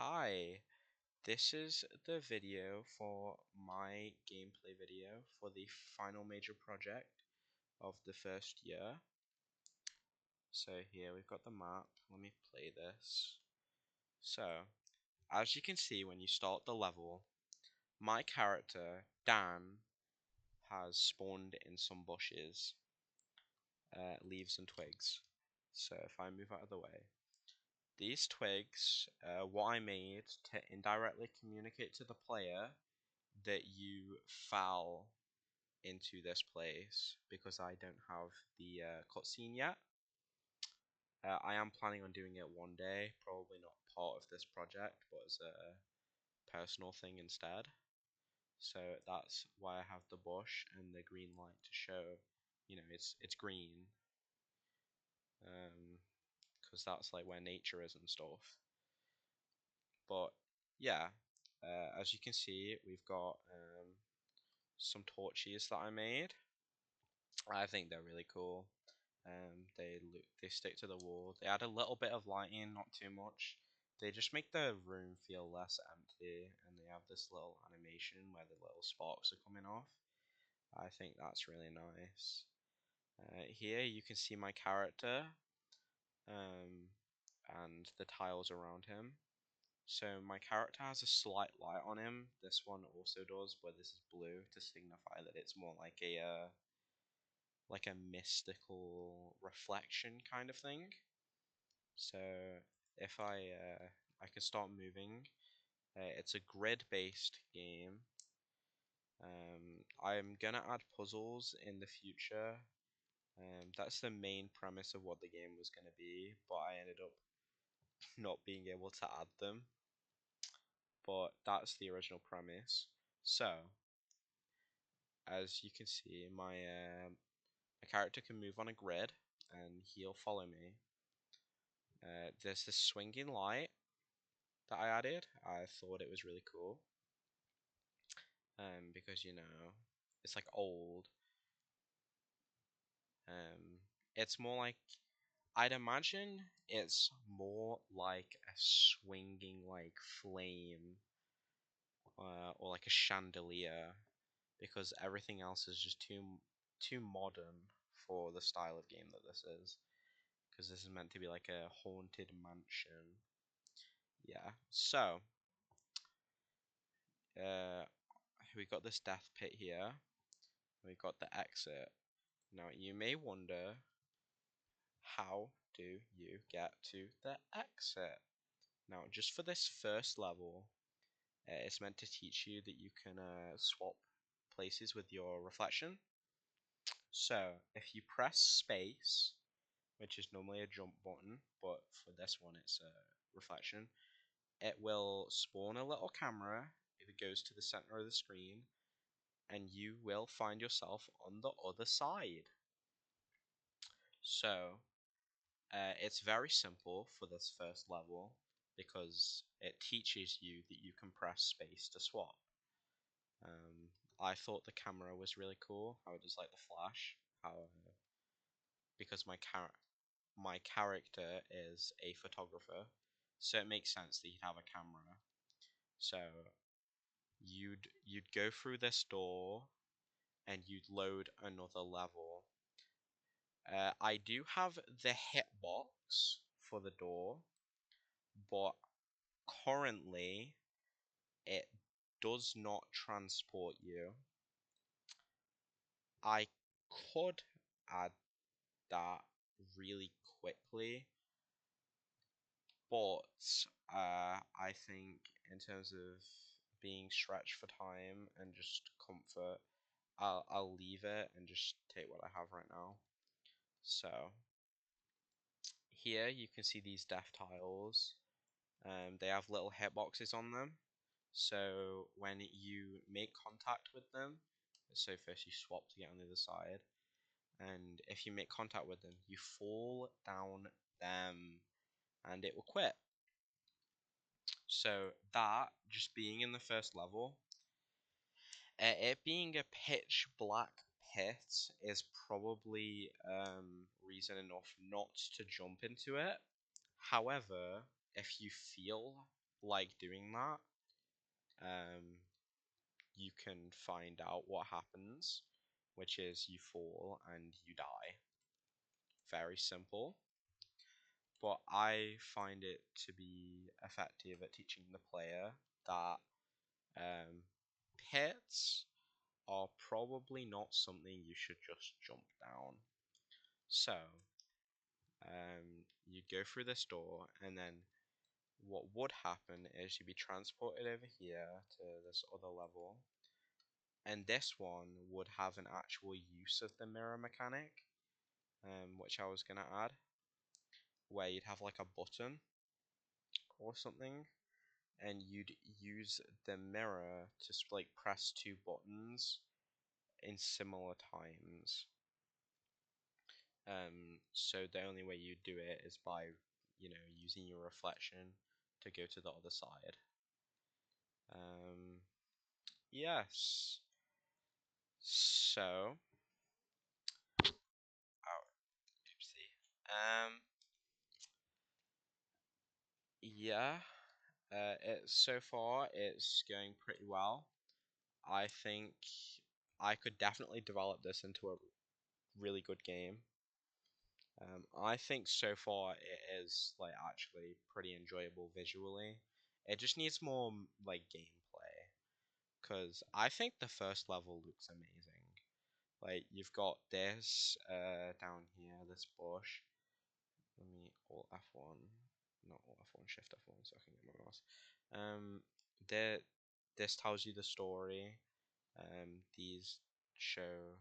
Hi, this is the video for my gameplay video for the final major project of the first year. So here we've got the map. Let me play this. So, as you can see when you start the level, my character, Dan, has spawned in some bushes, leaves and twigs. So if I move out of the way, these twigs, what I made to indirectly communicate to the player that you fell into this place because I don't have the cutscene yet. I am planning on doing it one day, probably not part of this project, but as a personal thing instead. So that's why I have the bush and the green light to show, it's green, because that's like where nature is and stuff. But yeah, as you can see, we've got some torches that I made. I think they're really cool. They stick to the wall. They add a little bit of lighting, not too much. They just make the room feel less empty, and they have this little animation where the little sparks are coming off. I think that's really nice. Here you can see my character, and the tiles around him. So my character has a slight light on him. This one also does, but this is blue to signify that it's more like a mystical reflection kind of thing. So if I can start moving, it's a grid-based game. I'm gonna add puzzles in the future. That's the main premise of what the game was gonna be, but I ended up not being able to add them. But that's the original premise. So as you can see, my character can move on a grid, and he'll follow me. There's this swinging light that I added. I thought it was really cool. Because it's like old. It's more like I'd imagine it's more like a swinging like flame, or like a chandelier, because everything else is just too modern for the style of game that this is. Because this is meant to be like a haunted mansion. Yeah. So, uh, we got this death pit here. We got the exit. Now you may wonder, how do you get to the exit? Now, just for this first level, it's meant to teach you that you can swap places with your reflection. So, if you press space, which is normally a jump button, but for this one it's a reflection, it will spawn a little camera. It goes to the center of the screen, and you will find yourself on the other side. So, it's very simple for this first level because it teaches you that you can press space to swap. I thought the camera was really cool, how it does like the flash, because my character is a photographer, so it makes sense that he'd have a camera. So you'd go through this door and you'd load another level. I do have the hitbox for the door, but currently it does not transport you. I could add that really quickly, but I think in terms of being stretched for time and just comfort, I'll leave it and just take what I have right now. So here you can see these death tiles. They have little hitboxes on them. So when you make contact with them, so first you swap to get on the other side, and if you make contact with them, you fall down them, and it will quit. So that, just being in the first level, it being a pitch black pit is probably reason enough not to jump into it. However, if you feel like doing that, you can find out what happens, which is you fall and you die. Very simple. But I find it to be effective at teaching the player that um, pits are probably not something you should just jump down. So, you go through this door, and then what would happen is you'd be transported over here to this other level, and this one would have an actual use of the mirror mechanic, which I was gonna add, where you'd have like a button or something, and you'd use the mirror to like press two buttons in similar times. So the only way you do it is by, using your reflection to go to the other side. Yes. So, oh, oopsie. Yeah. So far it's going pretty well. I think I could definitely develop this into a really good game. I think so far it is like actually pretty enjoyable visually. It just needs more like gameplay, because I think the first level looks amazing. Like you've got this down here, this bush. Let me Alt F1, not Alt F1, Shift F1, so I can get my mouse. There, this tells you the story. These show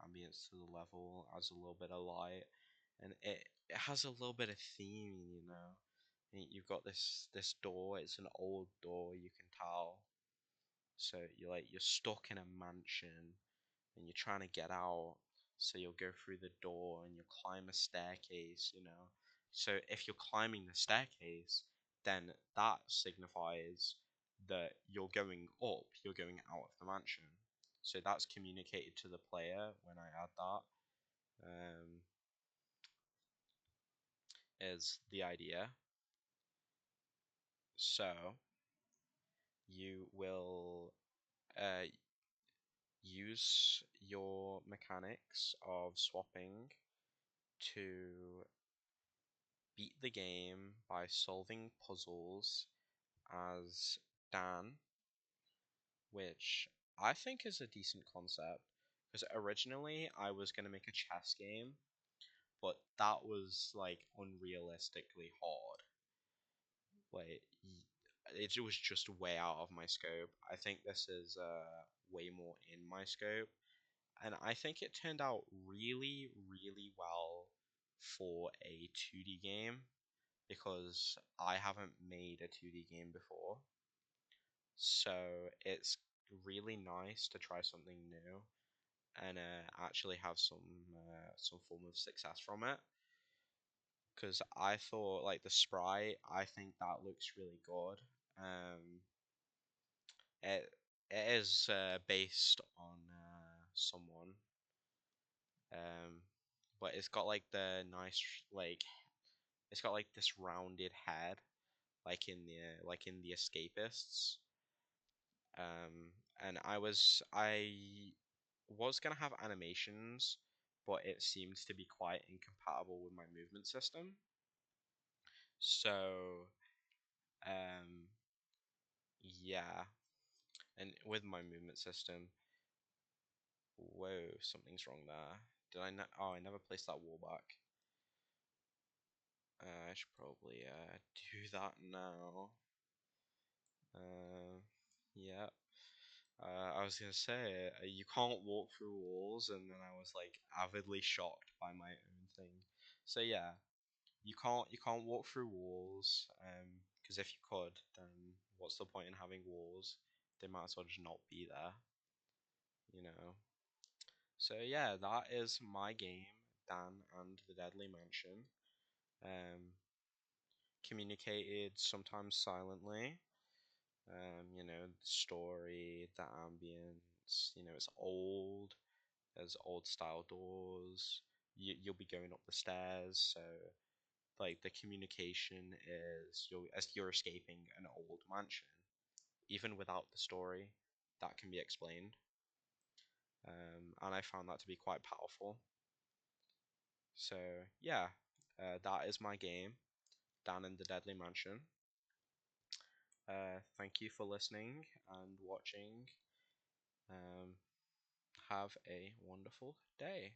ambience to the level, adds a little bit of light, and it has a little bit of theme, you know. You've got this door. It's an old door, you can tell. So you're stuck in a mansion, and you're trying to get out. So you'll go through the door and you'll climb a staircase, you know. So if you're climbing the staircase, then that signifies that you're going up, you're going out of the mansion. So that's communicated to the player when I add that. Is the idea. So you will uh, use your mechanics of swapping to beat the game by solving puzzles as Dan, which I think is a decent concept. Because originally I was going to make a chess game, but that was like unrealistically hard. Like, it was just way out of my scope. I think this is way more in my scope. And I think it turned out really, really well for a 2D game, because I haven't made a 2D game before. So it's really nice to try something new and actually have some form of success from it. Because I thought like the sprite, I think that looks really good. It it is based on someone, um, but it's got like the nice like it's got like this rounded head, like in the Escapists. And I was gonna have animations, but it seems to be quite incompatible with my movement system. So, um, yeah, and with my movement system, whoa, something's wrong there. Did I not? Oh, I never placed that wall back. I should probably do that now. Yeah. I was gonna say you can't walk through walls, and then I was like avidly shocked by my own thing. So yeah, you can't walk through walls. Because if you could, then what's the point in having walls? They might as well just not be there, you know. So yeah, that is my game, Dan and the Deadly Mansion. Um, Communicated sometimes silently. The story, the ambience. It's old. There's old style doors. You'll be going up the stairs, so like the communication is as you're escaping an old mansion, even without the story, that can be explained. And I found that to be quite powerful. So yeah, that is my game, Down in the Deadly Mansion. Thank you for listening and watching. Um, have a wonderful day.